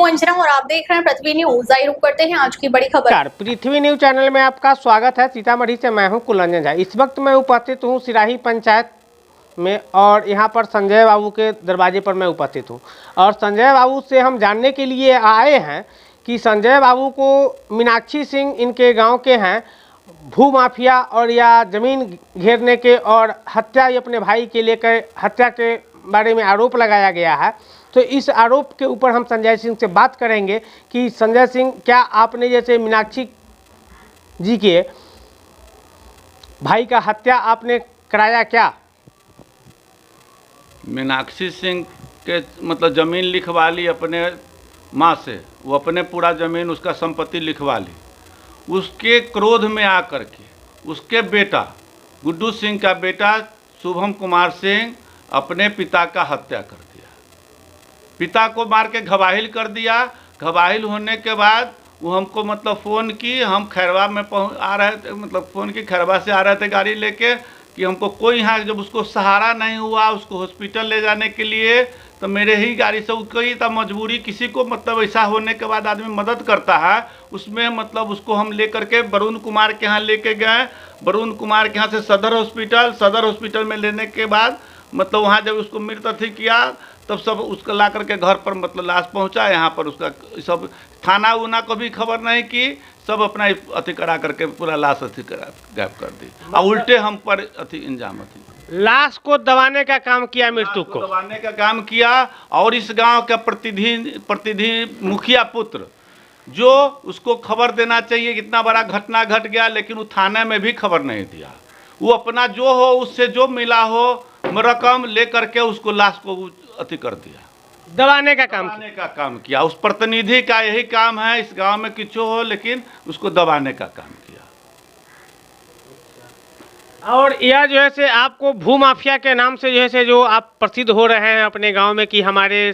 अंजना और आप देख रहे हैं पृथ्वी न्यूज। आइए रुक करते हैं आज की बड़ी खबर। नमस्कार, पृथ्वी न्यूज चैनल में आपका स्वागत है। सीतामढ़ी से मैं हूं कुलरंजन झा। इस वक्त मैं उपस्थित हूं सिराही पंचायत में और यहां पर संजय बाबू के दरवाजे पर मैं उपस्थित हूं और संजय बाबू से हम जानने के लिए आए हैं कि संजय बाबू को मीनाक्षी सिंह इनके गांव के हैं, भू माफिया और या ज़मीन घेरने के और हत्या अपने भाई के लेकर हत्या के बारे में आरोप लगाया गया है। तो इस आरोप के ऊपर हम संजय सिंह से बात करेंगे कि संजय सिंह, क्या आपने जैसे मीनाक्षी जी के भाई का हत्या आपने कराया क्या? मीनाक्षी सिंह के मतलब ज़मीन लिखवा ली अपने माँ से, वो अपने पूरा ज़मीन उसका संपत्ति लिखवा ली। उसके क्रोध में आकर के उसके बेटा गुड्डू सिंह का बेटा शुभम कुमार सिंह अपने पिता का हत्या कर दिया। पिता को मार के घबाहिल कर दिया। घबाहिल होने के बाद वो हमको मतलब फ़ोन की, हम खैरवा में आ रहे थे, मतलब फ़ोन की खैरवा से आ रहे थे गाड़ी लेके कि हमको कोई यहाँ, जब उसको सहारा नहीं हुआ उसको हॉस्पिटल ले जाने के लिए, तो मेरे ही गाड़ी से कोई था मजबूरी, किसी को मतलब ऐसा होने के बाद आदमी मदद करता है, उसमें मतलब उसको हम ले करके वरुण कुमार के यहाँ लेके गए। वरुण कुमार के यहाँ से सदर हॉस्पिटल में लेने के बाद मतलब वहाँ जब उसको मृत अथी किया तब सब उसको ला करके घर पर मतलब लाश पहुँचा। यहाँ पर उसका सब थाना उना को भी खबर नहीं की, सब अपना अथी करा करके पूरा लाश अथी करा गायब कर दी और उल्टे हम पर अथी इंजाम अथी लाश को दबाने का काम किया, मृत्यु को दबाने का काम किया। और इस गांव का प्रतिनिधि मुखिया पुत्र जो उसको खबर देना चाहिए, इतना बड़ा घटना घट गया लेकिन वो थाने में भी खबर नहीं दिया। वो अपना जो हो उससे जो मिला हो रकम ले करके उसको लाश को अथी कर दिया, दबाने का काम किया। उस प्रतिनिधि का यही काम है, इस गांव में किचो हो लेकिन उसको दबाने का काम किया। और यह जो है से आपको भू माफिया के नाम से जो है से जो आप प्रसिद्ध हो रहे हैं अपने गांव में कि हमारे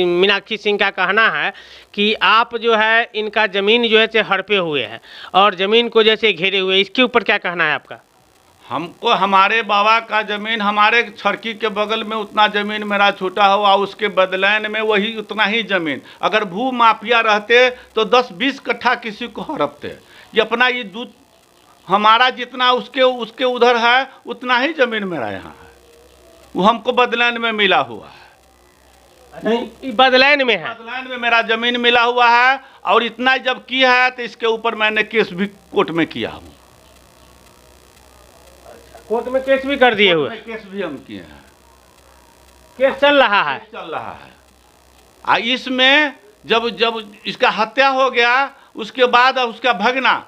मीनाक्षी सिंह का कहना है कि आप जो है इनका ज़मीन जो है से हड़पे हुए हैं और ज़मीन को जैसे घेरे हुए, इसके ऊपर क्या कहना है आपका? हमको हमारे बाबा का ज़मीन, हमारे छड़की के बगल में उतना ज़मीन मेरा छोटा हुआ, उसके बदलैन में वही उतना ही ज़मीन। अगर भू माफिया रहते तो 10-20 कट्ठा किसी को हड़पते। ये अपना ये दूध हमारा जितना उसके उधर है उतना ही ज़मीन मेरा यहाँ है, वो हमको बदलैन में मिला हुआ है। बदलैन में है, बदलैन में मेरा ज़मीन मिला हुआ है। और इतना जब किया है तो इसके ऊपर मैंने केस भी कोर्ट में किया हूँ। कोर्ट में केस भी कर दिए हुए? केस भी हम किए हैं, केस चल रहा है। इसमें जब इसका हत्या हो गया उसके बाद उसका भगना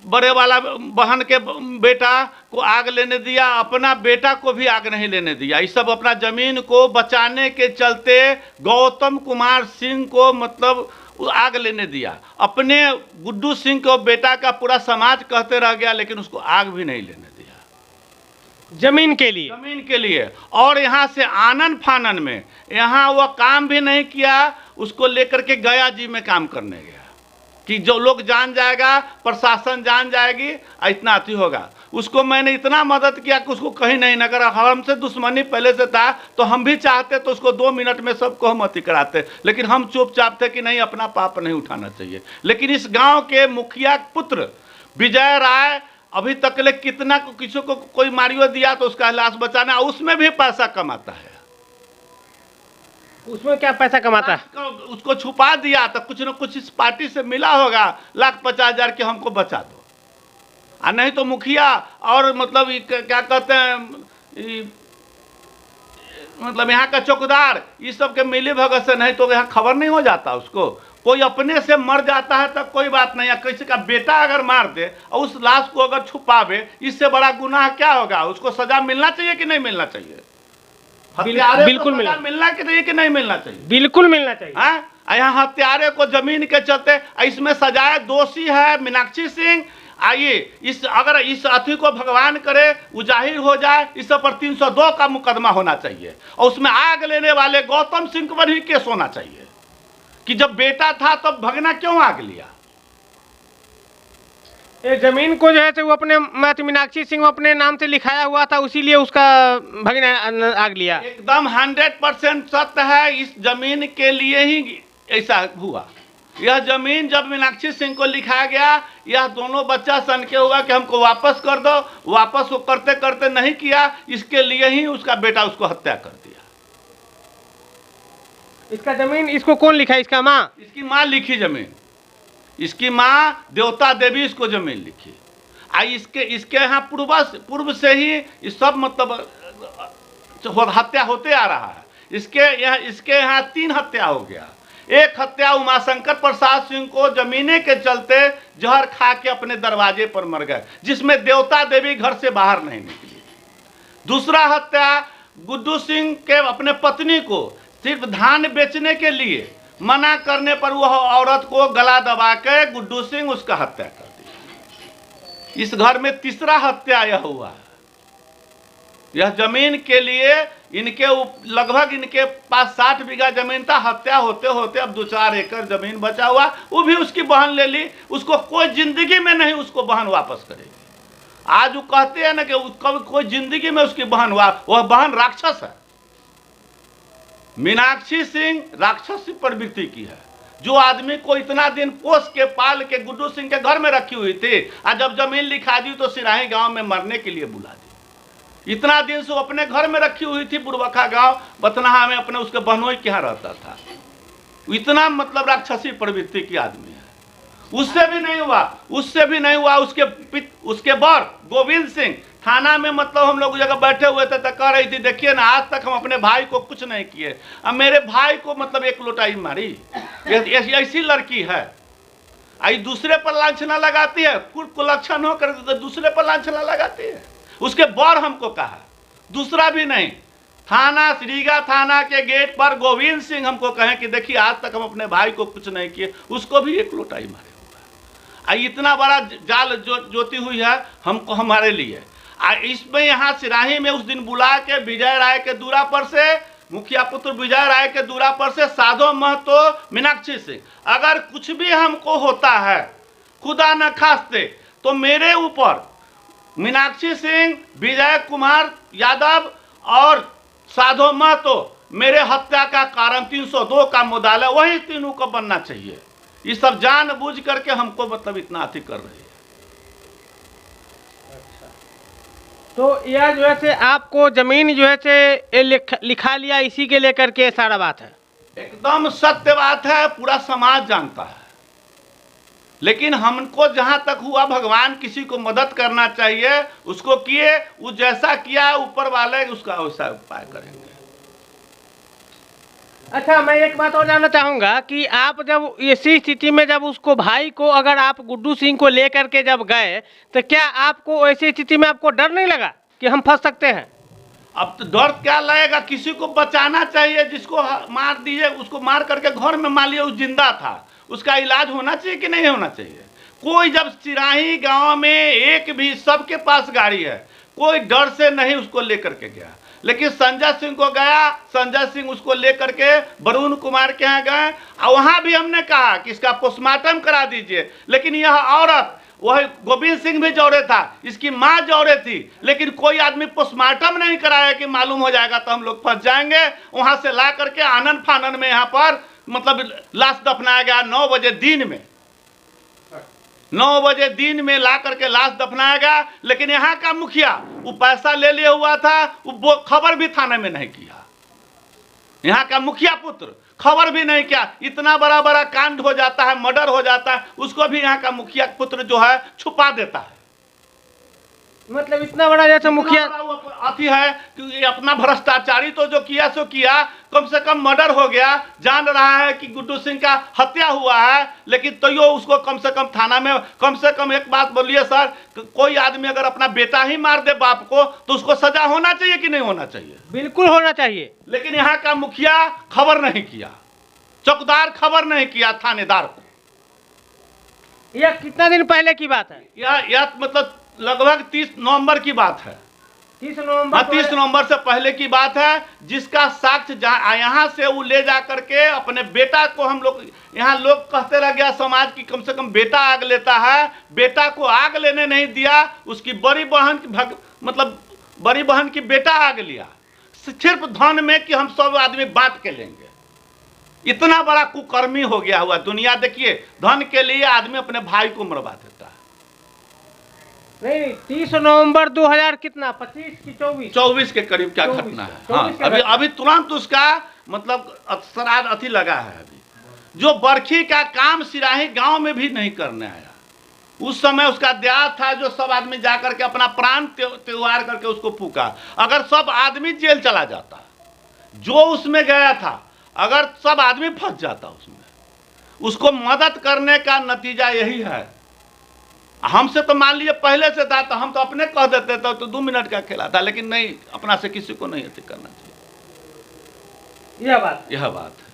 बड़े वाला बहन के बेटा को आग लेने दिया, अपना बेटा को भी आग नहीं लेने दिया। ये सब अपना ज़मीन को बचाने के चलते गौतम कुमार सिंह को मतलब आग लेने दिया। अपने गुड्डू सिंह को बेटा का पूरा समाज कहते रह गया लेकिन उसको आग भी नहीं लेने दिया ज़मीन के लिए। और यहाँ से आनन फानन में यहाँ वो काम भी नहीं किया, उसको लेकर के गया जी में काम करने गया कि जो लोग जान जाएगा, प्रशासन जान जाएगी, इतना अति होगा। उसको मैंने इतना मदद किया कि उसको कहीं नहीं, अगर हमसे दुश्मनी पहले से था तो हम भी चाहते तो उसको 2 मिनट में सबको हम अति कराते, लेकिन हम चुपचाप थे कि नहीं, अपना पाप नहीं उठाना चाहिए। लेकिन इस गांव के मुखिया पुत्र विजय राय अभी तक ले कितना किसी को कोई मारियो दिया तो उसका लाश बचाना, उसमें भी पैसा कमाता है। उसमें क्या पैसा कमाता है? उसको छुपा दिया तो कुछ न कुछ इस पार्टी से मिला होगा, 1,50,000 के हमको बचा दो। और नहीं तो मुखिया और मतलब क्या कहते हैं, मतलब यहाँ का चौकीदार, इस सब के मिली भगत से नहीं तो यहाँ खबर नहीं हो जाता। उसको कोई अपने से मर जाता है तब कोई बात नहीं है, किसी का बेटा अगर मार दे और उस लाश को अगर छुपावे, इससे बड़ा गुनाह क्या होगा? उसको सजा मिलना चाहिए कि नहीं मिलना चाहिए? बिल्कुल मिलना चाहिए कि नहीं मिलना चाहिए? बिल्कुल मिलना चाहिए। यहाँ हत्यारे को जमीन के चलते इसमें सजाए दोषी है मीनाक्षी सिंह। आइए अगर इस अथी को भगवान करे वो जाहिर हो जाए, इस पर 302 का मुकदमा होना चाहिए और उसमें आग लेने वाले गौतम सिंह पर ही केस होना चाहिए कि जब बेटा था तब तो भगना क्यों आग लिया। ये जमीन को जो है वो अपने मीनाक्षी सिंह अपने नाम से लिखाया हुआ था, उसीलिए उसका भगना आग लिया। एकदम 100% सत्य है। इस जमीन के लिए ही ऐसा हुआ। यह जमीन जब मीनाक्षी सिंह को लिखा गया, यह दोनों बच्चा सन के हुआ कि हमको वापस कर दो, वापस वो करते करते नहीं किया, इसके लिए ही उसका बेटा उसको हत्या कर दिया। इसका जमीन इसको कौन लिखा? इसका माँ? इसकी माँ लिखी जमीन, इसकी माँ देवता देवी इसको जमीन लिखी। इसके यहाँ पूर्व से ही इस सब मतलब हत्या होते आ रहा है। इसके यहाँ 3 हत्या हो गया। एक हत्या उमाशंकर प्रसाद सिंह को जमीने के चलते जहर खा के अपने दरवाजे पर मर गए, जिसमें देवता देवी घर से बाहर नहीं निकली। दूसरा हत्या गुड्डू सिंह के अपने पत्नी को सिर्फ धान बेचने के लिए मना करने पर वह औरत को गला दबा के गुड्डू सिंह उसका हत्या कर दिया। इस घर में तीसरा हत्या यह हुआ। यह जमीन के लिए लगभग इनके पास 60 बीघा जमीन था। हत्या होते होते अब 2-4 एकड़ जमीन बचा हुआ, वो भी उसकी बहन ले ली। उसको कोई जिंदगी में नहीं उसको बहन वापस करेगी। आज वो कहते हैं ना कि कोई जिंदगी में उसकी बहन वह बहन राक्षस है। मीनाक्षी सिंह राक्षसी प्रवृत्ति की है। जो आदमी को इतना दिन पोस के पाल के गुड्डू सिंह के घर में रखी हुई थी, और जब जमीन लिखा दी तो सिराही गांव में मरने के लिए बुला दी। इतना दिन से वो अपने घर में रखी हुई थी, बुरबखा गांव बतनहा में, अपने उसके बहनोई के यहाँ रहता था। इतना मतलब राक्षसी प्रवृत्ति की आदमी है। उससे भी नहीं हुआ। उसके बर गोविंद सिंह थाना में मतलब हम लोग जगह बैठे हुए थे तो कह रही थी, देखिए ना, आज तक हम अपने भाई को कुछ नहीं किए, अब मेरे भाई को मतलब एक लोटाई मारी। ऐसी लड़की है। आई दूसरे पर लांछना लगाती है, कुलक्षण होकर तो दूसरे पर लांछना लगाती है। उसके बर हमको कहा, दूसरा भी नहीं, रीगा थाना के गेट पर गोविंद सिंह हमको कहें कि देखिए आज तक हम अपने भाई को कुछ नहीं किए, उसको भी एक लोटाई मारे हुआ है। इतना बड़ा जाल जोती हुई है हमको, हमारे लिए। इसमें यहाँ सिराही में उस दिन बुला के विजय राय के दूरा पर से, मुखिया पुत्र विजय राय के दूरा पर से साधो महतो, मीनाक्षी सिंह, अगर कुछ भी हमको होता है खुदा न खास्ते तो मेरे ऊपर मीनाक्षी सिंह, विजय कुमार यादव और साधो महतो मेरे हत्या का कारण 302 का मुद्दा, वही तीनों को बनना चाहिए। ये सब जानबूझ करके हमको मतलब इतना अति कर रही है। तो यह जो है से आपको जमीन जो है से लिखा लिया इसी के लेकर के सारा बात है? एकदम सत्य बात है, पूरा समाज जानता है। लेकिन हमको जहां तक हुआ, भगवान किसी को मदद करना चाहिए, उसको किए, वो जैसा किया ऊपर वाले उसका वैसा उपाय करेंगे। अच्छा, मैं एक बात और जानना चाहूँगा कि आप जब इसी स्थिति में जब उसको भाई को, अगर आप गुड्डू सिंह को लेकर के जब गए, तो क्या आपको ऐसी स्थिति में आपको डर नहीं लगा कि हम फंस सकते हैं? अब तो डर क्या लगेगा, किसी को बचाना चाहिए। जिसको मार दीजिए, उसको मार करके घर में मान लिया उस जिंदा था, उसका इलाज होना चाहिए कि नहीं होना चाहिए? कोई जब सिराही गाँव में एक भी, सबके पास गाड़ी है, कोई डर से नहीं उसको लेकर के गया। लेकिन संजय सिंह को गया, संजय सिंह उसको लेकर के वरुण कुमार के यहाँ गए, और वहाँ भी हमने कहा कि इसका पोस्टमार्टम करा दीजिए। लेकिन यह औरत, वह गोविंद सिंह भी जौरे था, इसकी माँ जौरे थी, लेकिन कोई आदमी पोस्टमार्टम नहीं कराया कि मालूम हो जाएगा तो हम लोग फंस जाएंगे। वहाँ से ला करके आनन फानन में यहाँ पर मतलब लाश दफनाया गया। 9 बजे दिन में, 9 बजे दिन में ला करके लाश दफनाया गया। लेकिन यहाँ का मुखिया वो पैसा ले लिया हुआ था, वो खबर भी थाने में नहीं किया। यहाँ का मुखिया पुत्र खबर भी नहीं किया। इतना बड़ा बड़ा कांड हो जाता है, मर्डर हो जाता है, उसको भी यहाँ का मुखिया पुत्र जो है छुपा देता है। मतलब इतना बड़ा जैसे मुखिया अति है कि अपना भ्रष्टाचारी तो जो किया सो किया, कम से कम मर्डर हो गया, जान रहा है कि गुड्डू सिंह का हत्या हुआ है, लेकिन तो यो उसको कम से कम थाना में, कम से कम एक बात बोलिए सर, कोई आदमी अगर अपना बेटा ही मार दे बाप को तो उसको सजा होना चाहिए कि नहीं होना चाहिए? बिल्कुल होना चाहिए। लेकिन यहाँ का मुखिया खबर नहीं किया, चौकीदार खबर नहीं किया थानेदार को। यह कितना दिन पहले की बात है? यह मतलब लगभग 30 नवंबर की बात है। 30 नवंबर 30 नवंबर से पहले की बात है, जिसका साक्ष्य यहाँ से वो ले जा करके अपने बेटा को, हम लोग यहाँ लोग कहते रह गया समाज की, कम से कम बेटा आग लेता है, बेटा को आग लेने नहीं दिया। उसकी बड़ी बहन मतलब बड़ी बहन की बेटा आग लिया, सिर्फ धन में कि हम सब आदमी बांट के लेंगे। इतना बड़ा कुकर्मी हो गया हुआ दुनिया। देखिए, धन के लिए आदमी अपने भाई को मरवा देता है। नहीं, 30 नवंबर 2000 कितना 25 की 24 के करीब क्या घटना है। हाँ, अभी तुरंत उसका मतलब श्राद्ध अथी लगा है। अभी जो बरखी का काम सिराही गांव में भी नहीं करने आया, उस समय उसका देहात था, जो सब आदमी जाकर के अपना प्राण त्योहार करके उसको फूका। अगर सब आदमी जेल चला जाता, जो उसमें गया था, अगर सब आदमी फंस जाता उसमें, उसको मदद करने का नतीजा यही है। हमसे तो मान लीजिए पहले से था, तो हम तो अपने कह देते थे, तो 2 मिनट का खेला था, लेकिन नहीं, अपना से किसी को नहीं अति करना चाहिए। यह बात है।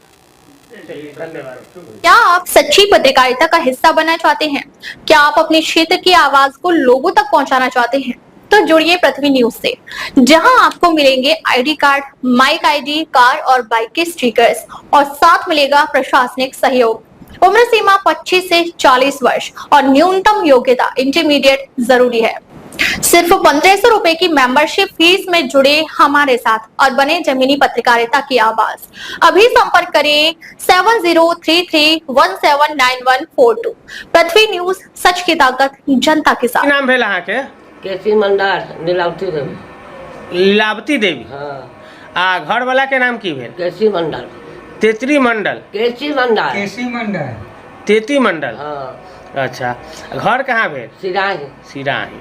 क्या आप सच्ची पत्रकारिता का हिस्सा बनना चाहते हैं? क्या आप अपने क्षेत्र की आवाज को लोगों तक पहुंचाना चाहते हैं? तो जुड़िए पृथ्वी न्यूज से, जहां आपको मिलेंगे ID card, mic ID, car और बाइक के स्टिकर्स और साथ मिलेगा प्रशासनिक सहयोग। उम्र सीमा 25 से 40 वर्ष और न्यूनतम योग्यता इंटरमीडिएट जरूरी है। सिर्फ 1500 रुपए की मेंबरशिप फीस में जुड़े हमारे साथ और बने जमीनी पत्रकारिता की आवाज। अभी संपर्क करें 7033179142। पृथ्वी न्यूज, सच की ताकत, जनता के साथ। नाम भेल अहाँ के? केसी मंडार, लीलावती देवी। लीलावती देवी। हाँ। आ घर वाला के नाम की भेल? केसी मंडल। तेतरी मंडल। केसी मंडल। केसी मंडल। तेती मंडल। हाँ। अच्छा, घर कहाँ भेल? सिराही। सिराही।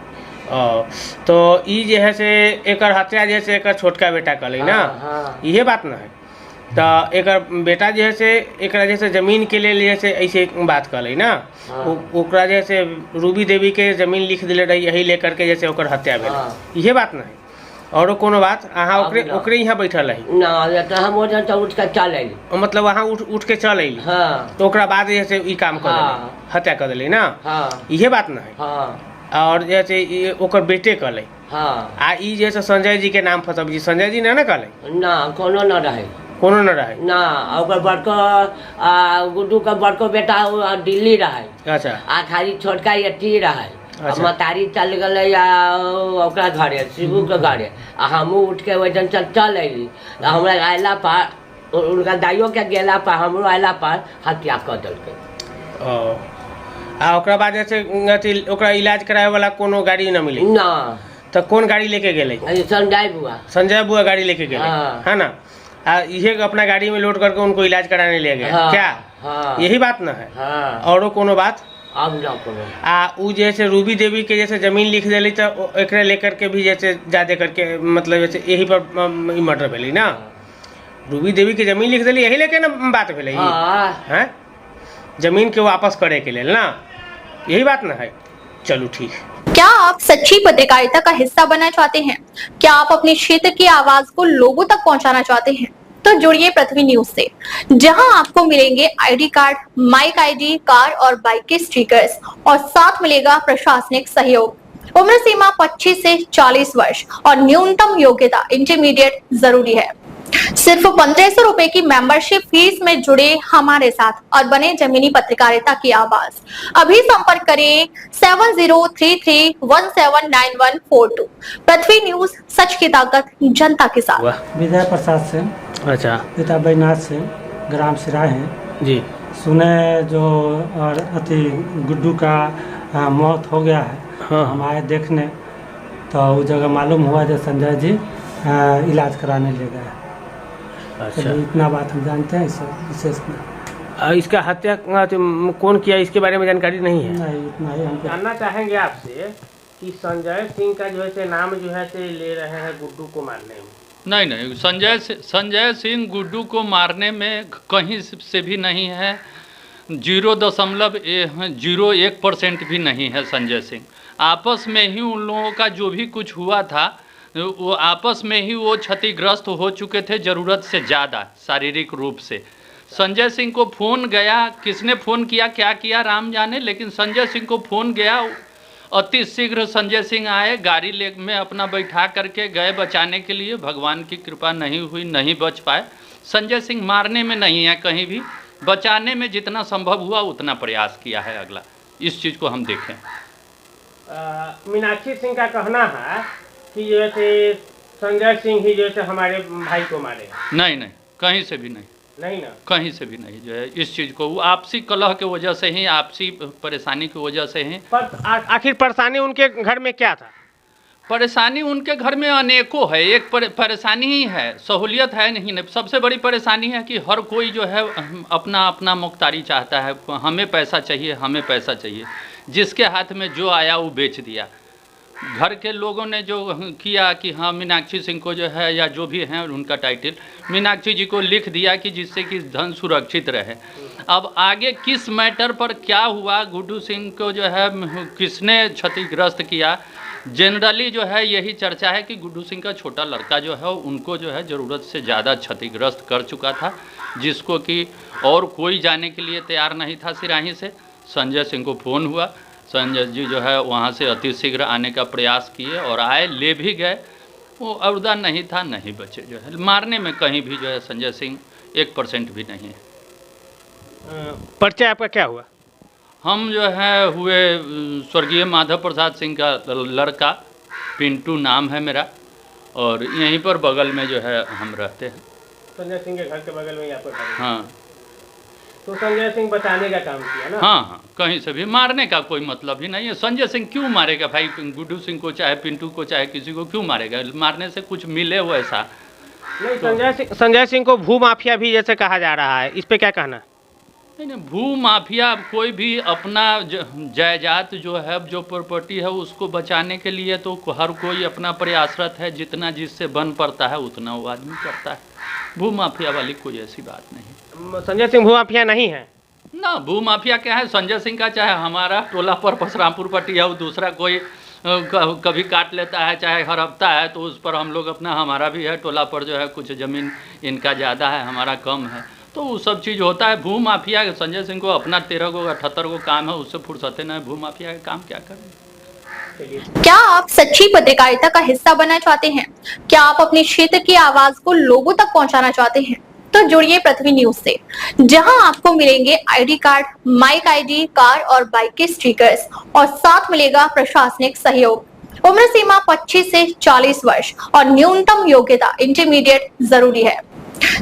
ओ, तो ई जे है से एकर हत्या जैसे एकर छोटका बेटा कले ना, हाँ। इहे बात ना है। तो एकर बेटा जे है से एकरा जैसे जमीन के लिए जैसे ऐसे बात कले ना, हाँ। ओकरा जैसे रूबी देवी के जमीन लिख दिले रही, यही लेकर के जैसे ओकर हत्या भेल। हाँ। इहे बात ना है। और कोनो बात अहाँ ओकरे यहाँ बैठल रही ना, तो हम ओजन तो उठ के चल अइली। मतलब वहाँ उठ के चल अइली। हाँ। तो ओकरा बाद जैसे ई काम कर देली, हाँ। हत्या कर देली ना। हाँ। इहे बात ना है। हाँ। और जैसे ओकर बेटे कले, हाँ। आ ई जैसे संजय जी के नाम फंसब जी, संजय जी ना कले? ना, कोनो न रहे। कोनो न रहे ना, ओकर बड़को गुड्डू का बड़को बेटा दिल्ली रहे। अच्छा। आ खाली छोटका एटी रहे। अच्छा। मतारी चल गए ओकरा घरे, शिबू के घरे। आ हमहूँ उठ के वैसन चल अइली। हमरा अयला पर, उनका दाइयो के गेला पर, हमरो अयला पर हत्या कर देलकै। ओ, आ ओकरा बाद जैसे अथी ओकरा इलाज करावे वाला कोनो गाड़ी न मिली ना। तो कौन गाड़ी लेके गेले? संजय बुआ। संजय बुआ गाड़ी लेके गेले, हाँ। है ना? इहे अपना गाड़ी में लोड करके उनको इलाज कराने ले गए। हाँ। क्या? हाँ। यही बात ना है? हाँ। औरो कोनो बात? अब ना कोनो। उ जैसे रूबी देवी के जैसे जमीन लिख दिली, तो एकरे लेकर के भी जैसे ज्यादा करके मतलब जैसे यही पर मर्डर भेली ना। रूबी देवी के जमीन लिख दिली, यही लेके ना बात भेले। हाँ। हैं? जमीन के वापस करे के लिए ना, यही बात ना है। चलो ठीक। क्या आप सच्ची पत्रकारिता का हिस्सा बनना चाहते हैं? क्या आप अपने क्षेत्र की आवाज को लोगों तक पहुंचाना चाहते हैं? तो जुड़िए पृथ्वी न्यूज से, जहां आपको मिलेंगे ID card, mic ID, car और बाइक के स्टिकर्स और साथ मिलेगा प्रशासनिक सहयोग। उम्र सीमा 25 से 40 वर्ष और न्यूनतम योग्यता इंटरमीडिएट जरूरी है। सिर्फ 1500 रुपए की मेंबरशिप फीस में जुड़े हमारे साथ और बने जमीनी पत्रकारिता की आवाज। अभी संपर्क करें 7033179142। पृथ्वी न्यूज, सच की ताकत, जनता के साथ। विजय प्रसाद से। अच्छा। पिता बैनाथ से, ग्राम सिराही हैं जी। सुने जो और अति गुड्डू का मौत हो गया है। हाँ। हम आए देखने, तो उस जगह मालूम हुआ जो संजय जी इलाज कराने ले गए। अच्छा। तो इतना बात हम जानते हैं, इससे विशेष इसका हत्या कौन किया इसके बारे में जानकारी नहीं है। नहीं, इतना ही हमको जानना चाहेंगे आपसे कि संजय सिंह का जो है नाम जो है ले रहे हैं गुड्डू को मारने में। नहीं, संजय सिंह गुड्डू को मारने में कहीं से भी नहीं है। 0.01% भी नहीं है संजय सिंह। आपस में ही उन लोगों का जो भी कुछ हुआ था, वो आपस में ही वो क्षतिग्रस्त हो चुके थे, ज़रूरत से ज़्यादा शारीरिक रूप से। संजय सिंह को फ़ोन गया, किसने फ़ोन किया, क्या किया राम जाने, लेकिन संजय सिंह को फ़ोन गया। अति शीघ्र संजय सिंह आए, गाड़ी ले में अपना बैठा करके गए बचाने के लिए। भगवान की कृपा नहीं हुई, नहीं बच पाए। संजय सिंह मारने में नहीं है, कहीं भी बचाने में जितना संभव हुआ उतना प्रयास किया है। अगला इस चीज़ को हम देखें। मीनाक्षी सिंह का कहना है कि जैसे संजय सिंह ही जैसे हमारे भाई को मारे। नहीं, कहीं से भी नहीं। नहीं ना, कहीं से भी नहीं जो है इस चीज़ को, वो आपसी कलह के वजह से ही, आपसी परेशानी की वजह से ही। पर आखिर परेशानी उनके घर में क्या था? परेशानी उनके घर में अनेकों है, एक परेशानी ही है, सहूलियत है नहीं। सबसे बड़ी परेशानी है कि हर कोई जो है अपना अपना मुख्तारी चाहता है, हमें पैसा चाहिए, हमें पैसा चाहिए, जिसके हाथ में जो आया वो बेच दिया। घर के लोगों ने जो किया कि हाँ मीनाक्षी सिंह को जो है, या जो भी हैं उनका टाइटल मीनाक्षी जी को लिख दिया कि जिससे कि धन सुरक्षित रहे। अब आगे किस मैटर पर क्या हुआ, गुड्डू सिंह को जो है किसने क्षतिग्रस्त किया, जनरली जो है यही चर्चा है कि गुड्डू सिंह का छोटा लड़का जो है उनको जो है ज़रूरत से ज़्यादा क्षतिग्रस्त कर चुका था, जिसको कि और कोई जाने के लिए तैयार नहीं था सिराही से। संजय सिंह को फ़ोन हुआ, संजय जी जो है वहाँ से अतिशीघ्र आने का प्रयास किए और आए, ले भी गए। वो अवदा नहीं था, नहीं बचे जो है, मारने में कहीं भी जो है संजय सिंह 1% भी नहीं है। परिचय आपका क्या हुआ? हम जो है हुए स्वर्गीय माधव प्रसाद सिंह का लड़का, पिंटू नाम है मेरा, और यहीं पर बगल में जो है हम रहते हैं। संजय सिंह के घर के बगल में ही आपका घर है? हाँ। तो संजय सिंह बचाने का काम किया ना? हाँ हाँ, कहीं से भी, मारने का कोई मतलब ही नहीं है। संजय सिंह क्यों मारेगा भाई, गुड्डू सिंह को चाहे पिंटू को चाहे किसी को क्यों मारेगा? मारने से कुछ मिले हो ऐसा नहीं। संजय सिंह को भू माफिया भी जैसे कहा जा रहा है, इस पे क्या कहना? नहीं, भू माफिया कोई भी अपना जायदाद जो है, जो प्रॉपर्टी है, उसको बचाने के लिए तो हर कोई अपना प्रयासरत है, जितना जिससे बन पड़ता है उतना वो आदमी करता है। भू माफिया वाली कोई ऐसी बात नहीं। संजय सिंह भू माफिया नहीं है ना। भू माफिया क्या है, संजय सिंह का चाहे हमारा टोला पर परशुरामपुर पट्टी है, वो दूसरा कोई कभी काट लेता है, चाहे हड़पता है, तो उस पर हम लोग अपना, हमारा भी है टोला पर जो है कुछ ज़मीन इनका ज़्यादा है, हमारा कम है, तो वो सब चीज़ होता है। भू माफिया संजय सिंह को अपना 13 को 78 को काम है, उससे फुर्सते ना है। भू माफिया का काम क्या करें? क्या आप सच्ची पत्रकारिता का हिस्सा बनना चाहते हैं? क्या आप अपने क्षेत्र की आवाज को लोगों तक पहुंचाना चाहते हैं? तो जुड़िए पृथ्वी न्यूज से, जहां आपको मिलेंगे ID card, mic ID, car और बाइक के स्टिकर्स और साथ मिलेगा प्रशासनिक सहयोग। उम्र सीमा 25 से 40 वर्ष और न्यूनतम योग्यता इंटरमीडिएट जरूरी है।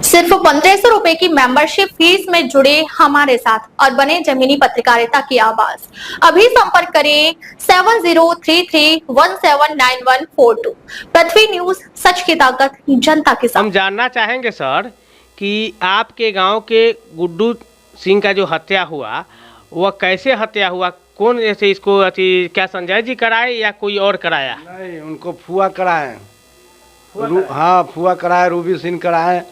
सिर्फ 1500 रुपए की मेंबरशिप फीस में जुड़े हमारे साथ और बने जमीनी पत्रकारिता की आवाज। अभी संपर्क करें 7033179142। पृथ्वी न्यूज, सच की ताकत, जनता के साथ। हम जानना चाहेंगे सर कि आपके गांव के गुड्डू सिंह का जो हत्या हुआ, वह कैसे हत्या हुआ? कौन ऐसे इसको क्या संजय जी कराए या कोई और कराया? नहीं, उनको फुआ कराए। हाँ, फुआ कराए, रूबी सिंह कराए।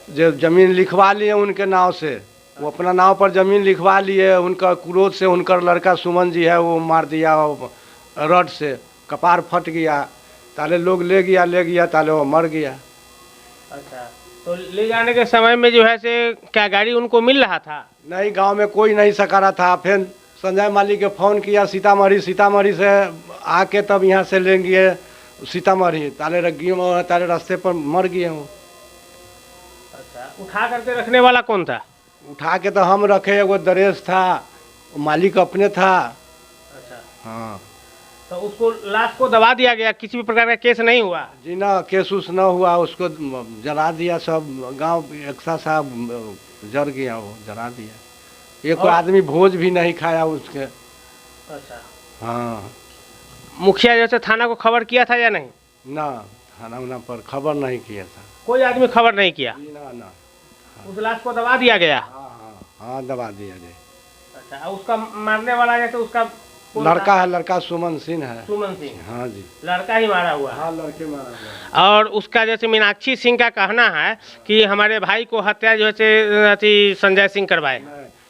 जो जमीन लिखवा लिए उनके नाव से, वो अपना नाव पर जमीन लिखवा लिए। उनका क्रोध से उनका लड़का सुमन जी है, वो मार दिया रड से, कपार फट गया। ताले लोग ले गया ताले वो मर गया। अच्छा, तो ले जाने के समय में जो है से क्या गाड़ी उनको मिल रहा था? नहीं, गांव में कोई नहीं सका रहा था। फिर संजय मालिक के फ़ोन किया सीतामढ़ी से आके तब यहाँ से लेंगे सीतामढ़ी। ताले ताले रास्ते पर मर गए वो। अच्छा, उठा करके रखने वाला कौन था? उठा के तो हम रखे, वो दरेश था, मालिक अपने था। अच्छा, हाँ। तो उसको लाश को दबा दिया गया, किसी भी प्रकार का केस नहीं हुआ? जी ना, केस उस न हुआ, उसको जला दिया। सब गांव एक साथ जर गया, वो जला दिया। एक आदमी भोज भी नहीं खाया उसके। अच्छा, हाँ। मुखिया जैसे थाना को खबर किया था या नहीं? ना, थाना पर खबर नहीं किया था। कोई आदमी खबर नहीं किया? ना। उस लाश को दबा दिया गया? हाँ, दबा दिया गया। अच्छा, उसका मारने वाला जैसे उसका लड़का है, लड़का सुमन सिंह है। सुमन सिंह? हाँ जी, लड़का ही मारा हुआ? हाँ, लड़के मारा हुआ। और उसका जैसे मीनाक्षी सिंह का कहना है कि हमारे भाई को हत्या जो है संजय सिंह करवाए।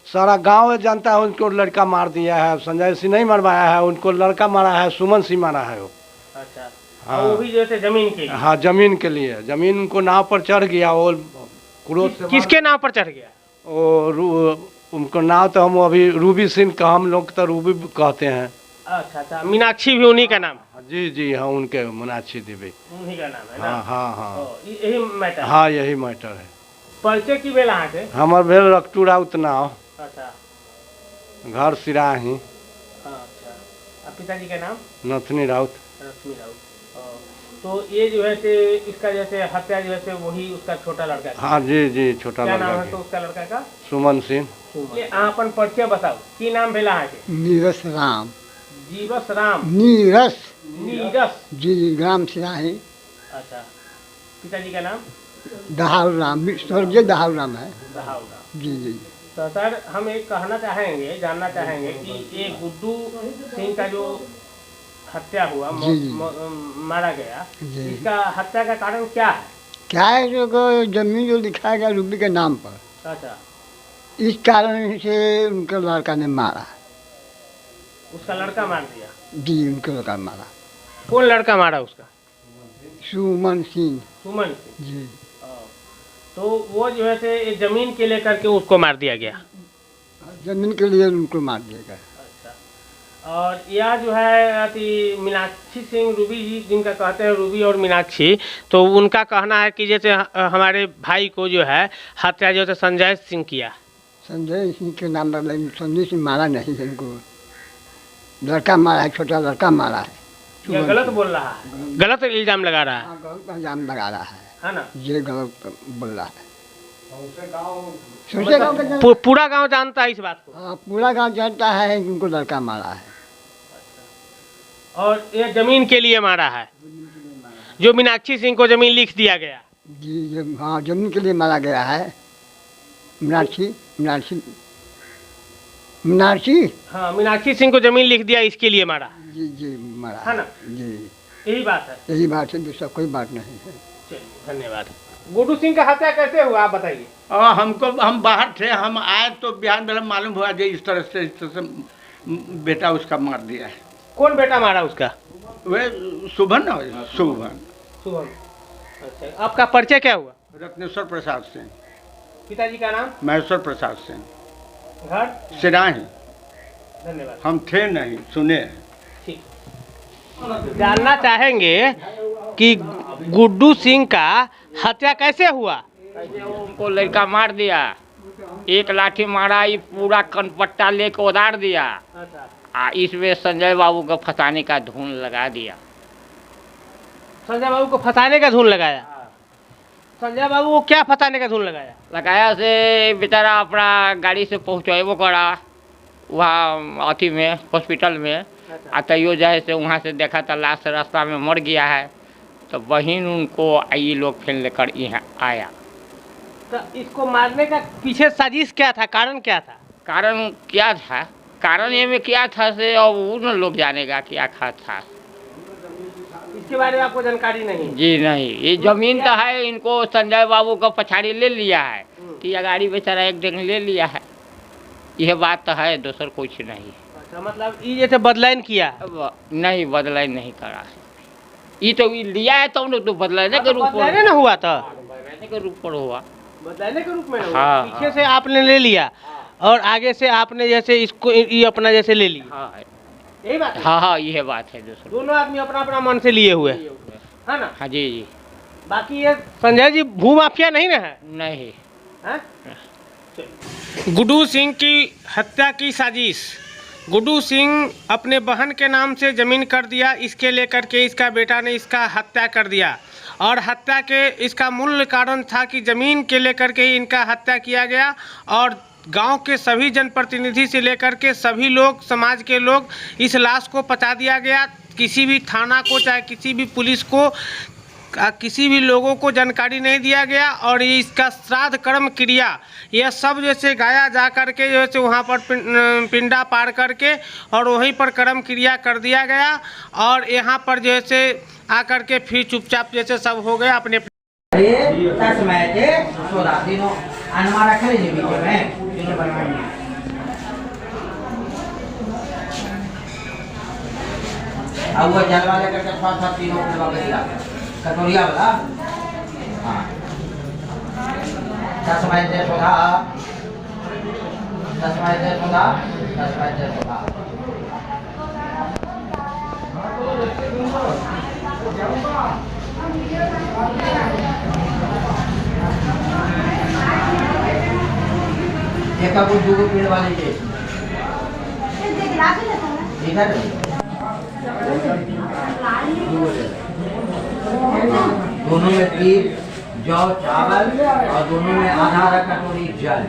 सारा गांव जानता है उनको लड़का मार दिया है। संजय सिंह नहीं मरवाया है, उनको लड़का मारा है, सुमन सिंह मारा है वो। अच्छा, हाँ। वो भी जैसे जमीन के लिए? हाँ, जमीन के लिए। जमीन उनको नाव पर चढ़ गया, वो क्रोध से। किसके नाव पर चढ़ गया? उनको नाव तो हम अभी रूबी सिंह का, हम लोग तो रूबी कहते हैं। अच्छा, मीनाक्षी भी उन्हीं का नाम? जी हाँ, उनके मीनाक्षी देवी उन्हीं का नाम है ना? हाँ। यही मैटर? हाँ, यही मैटर है। परिचय की बेला है हमार भेल रक्टू राउत नाव। अच्छा, घर सिराही। अच्छा। पिताजी का नाम? नथनी राउत। रश्मि राउत। तो ये जो है से इसका जैसे हत्या जो है से वही उसका छोटा लड़का था। हाँ जी जी, छोटा क्या लड़का नाम है के। तो उसका लड़का का? सुमन सिंह। ये अपन परिचय बताओ, की नाम भेला है के? नीरस राम। जीवस राम। नीरस नीरस। जी, ग्राम सिराही। अच्छा, पिताजी का नाम? दहाव राम, स्वर्गीय दहाव राम है। दहाव राम। जी जी। तो सर हम एक कहना चाहेंगे, जानना चाहेंगे कि ये गुड्डू सिंह का जो हत्या हुआ, जी, जी। मारा गया, जी। इसका हत्या का कारण क्या है? क्या है जो जमीन जो लिखा गया रूबी के नाम पर, अच्छा, इस कारण से उनके लड़का ने मारा। उसका लड़का मार दिया? जी, उनके लड़का ने मारा। कौन लड़का मारा उसका? सुमन सिंह। सुमन सिंह। जी। तो वो जो है से ये जमीन के लेकर के उसको मार दिया गया। जमीन के लिए उनको मार दिया गया। अच्छा, और यह जो है अति मीनाक्षी सिंह रूबी जी, जिनका कहते हैं रूबी और मीनाक्षी, तो उनका कहना है कि जैसे हमारे भाई को जो है हत्या जो है संजय सिंह किया। संजय सिंह के नाम पर, लेकिन संजय सिंह मारा नहीं है, इनको लड़का मारा है, छोटा लड़का मारा है। यह गलत बोल रहा है, गलत इल्जाम लगा रहा है। हाँ, गलत इल्जाम लगा रहा है ना? ये गलत बोल रहा है। सौसे गाँव का पूरा गांव जानता है इस बात को। हाँ, पूरा गांव जानता है कि उनको लड़का मारा है। और ये जमीन के लिए मारा है, जो मीनाक्षी सिंह को जमीन लिख दिया गया। जी, ये हाँ, जमीन के लिए मारा गया है। मीनाक्षी मीनाक्षी मीनाक्षी हाँ, मीनाक्षी सिंह को जमीन लिख दिया, इसके लिए मारा। जी जी, मारा है ना? जी, यही बात है। यही बात है, दूसरा कोई बात नहीं है। चलिए, धन्यवाद। गुड्डू सिंह का हत्या कैसे हुआ, आप बताइए। हम बाहर थे, हम आए तो बिहान में मालूम हुआ जो इस तरह से बेटा उसका मार दिया है। कौन बेटा मारा उसका? वे शुभन ना, शुभन। शुभम। अच्छा, आपका परिचय क्या हुआ? रत्नेश्वर प्रसाद सिंह। पिताजी का नाम? महेश्वर प्रसाद सिंह। घर? सिराही। धन्यवाद। हम थे नहीं, सुने हैं। ठीक। जानना चाहेंगे कि गुड्डू सिंह का हत्या कैसे हुआ? कैसे उनको लड़का मार दिया, एक लाठी मारा, ये पूरा कनपट्टा लेके उतार दिया। अच्छा, इसमें संजय बाबू को फंसाने का धुन लगा दिया। संजय बाबू को फंसाने का धुन लगाया? संजय बाबू को क्या फंसाने का धुन लगाया? लगाया से बेचारा अपना गाड़ी से पहुँचेबो करा वहाँ अथी में हॉस्पिटल में। तैयो जाए से वहाँ से देखा था लाश रास्ता में मर गया है, तो बहन उनको ये लोग फिर लेकर यहाँ आया। तो इसको मारने का पीछे साजिश क्या था, कारण क्या था? कारण क्या था, कारण ये में क्या था से अब उन लोग जानेगा क्या था। इसके बारे में आपको जानकारी नहीं? जी नहीं, ये जमीन तो है, इनको संजय बाबू का पछाड़ी ले लिया है कि ये गाड़ी बेचारा एक दिन ले लिया है, यह बात तो है, दूसर कुछ नहीं। अच्छा, मतलब ये जैसे बदलाइन किया? अब नहीं, बदलाइन नहीं करा, ये तो ये लिया है तो उन्होंने तो बदलाने के रूप बदलाने ना हुआ था, बदलाने के रूप पर हुआ। बदलाने के रूप में हुआ। हाँ, पीछे से आपने ले लिया और आगे से आपने जैसे इसको ये अपना जैसे ले लिया। हाँ यही बात है? हाँ, यह बात है। दूसरा दोनों आदमी अपना अपना मन से लिए हुए है ना? हाँ जी जी। बाकी ये संजय जी भूमाफिया नहीं ना है? नहीं। गुड्डू सिंह की हत्या की साजिश। गुड्डू सिंह अपने बहन के नाम से ज़मीन कर दिया, इसके लेकर के इसका बेटा ने इसका हत्या कर दिया और हत्या के इसका मूल कारण था कि ज़मीन के लेकर के ही इनका हत्या किया गया। और गांव के सभी जनप्रतिनिधि से लेकर के सभी लोग, समाज के लोग, इस लाश को पचा दिया गया। किसी भी थाना को, चाहे किसी भी पुलिस को, किसी भी लोगों को जानकारी नहीं दिया गया। और ये इसका श्राद्ध कर्म क्रिया यह सब जैसे गाया जा करके जैसे वहाँ पर पिंडा पार करके और वहीं पर कर्म क्रिया कर दिया गया। और यहाँ पर जैसे आकर के फिर चुपचाप जैसे सब हो गया अपने अब वो जलवा लेकर के थोड़ा तीनों दिया कटोरिया वाला। हाँ, 10 माइल सोधा, 10 माइल सोधा, 10 माइल सोधा। एक कुछ दूगो पेड़ वाले के इधर दोनों में तिल, जौ, चावल और दोनों में आधा कटोरी जल।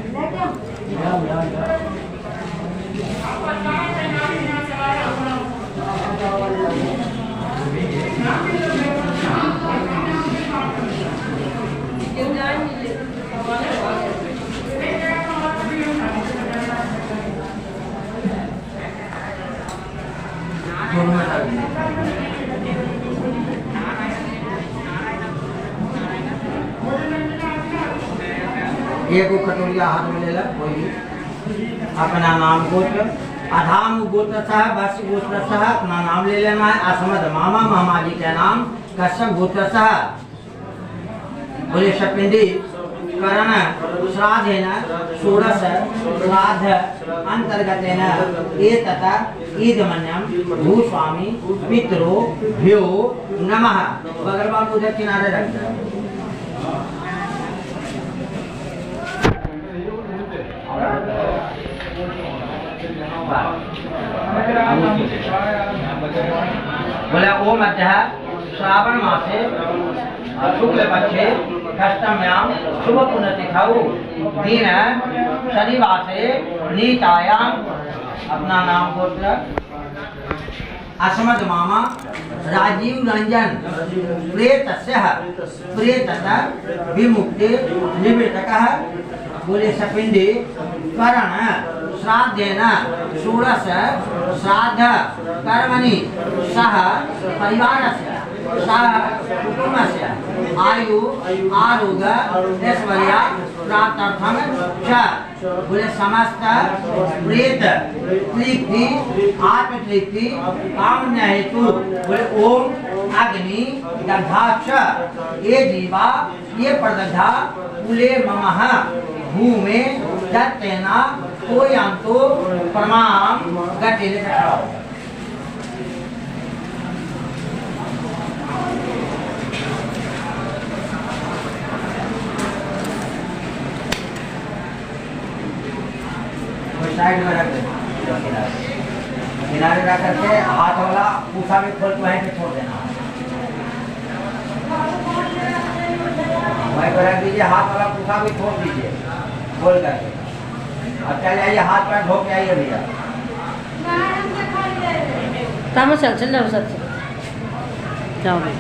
दोनों में डाल दीजिए। एक कटोरिया हाथ में ले ला, कोई भी अपना नाम गोत्र, अधाम गोत्र साहब, भाष्य गोत्र साहब, अपना नाम ले लेना है। असमद मामा महामाजी के नाम कश्यप गोत्र साहब। बोले शपिंडी करण श्राद्धेन षोडश श्राद्ध अंतर्गतेन एतत् ईदमन्यं भूस्वामी पितरो भ्यो नमः। बगरवा उधर किनारे रख दो। बोला ओम अद्य श्रावण मासे शुक्ल पक्षे षष्ठम्यां शुभ पुण्यतिथौ दिन शनिवासे नीतायां। अपना नाम गोत्र असमद मामा राजीव रंजन प्रेतः विमुक्ति निवृत्तकः। बोले सपिंडी करण श्राद्धेन षोडश श्राद्ध कर्मणि सह परिवारस्य सह कुटुंबस्य आयु आरोग्य ऐश्वर्य प्राप्त्यर्थं च। बोले समस्त प्रेत तृप्ति आत्म तृप्ति कामना हेतु। बोले ओम अग्नि दग्धाक्ष ये जीवा ये प्रदग्धा कुले ममः भूमे दत्तेना कोयांतो प्रमाण गतिले चक्राओ। साइड में रख देना, किनारे रख करके हाथ वाला पूछा भी खोल वहीं पे छोड़ देना। वहीं पर रख दीजिए, हाथ वाला पूछा भी छोड़ दीजिए खोल करके। अब चल आइए, हाथ पैर धो के आइए भैया। चल जाओ सब जाओ भाई।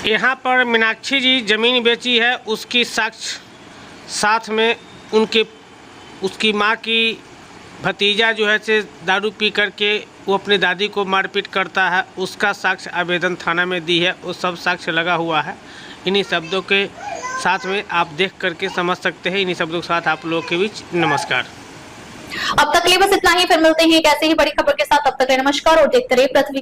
यहाँ पर मीनाक्षी जी ज़मीन बेची है, उसकी साक्ष्य साथ में उसकी माँ की भतीजा जो है से दारू पी करके वो अपनी दादी को मारपीट करता है, उसका साक्ष्य आवेदन थाना में दी है। वो सब साक्ष्य लगा हुआ है। इन्हीं शब्दों के साथ में आप देख करके समझ सकते हैं। इन्हीं शब्दों के साथ आप लोगों के बीच नमस्कार। अब तक के लिए बस इतना ही, फिर मिलते हैं एक ऐसे ही बड़ी खबर के साथ। तब तक के लिए नमस्कार और देखते रहिए पृथ्वी।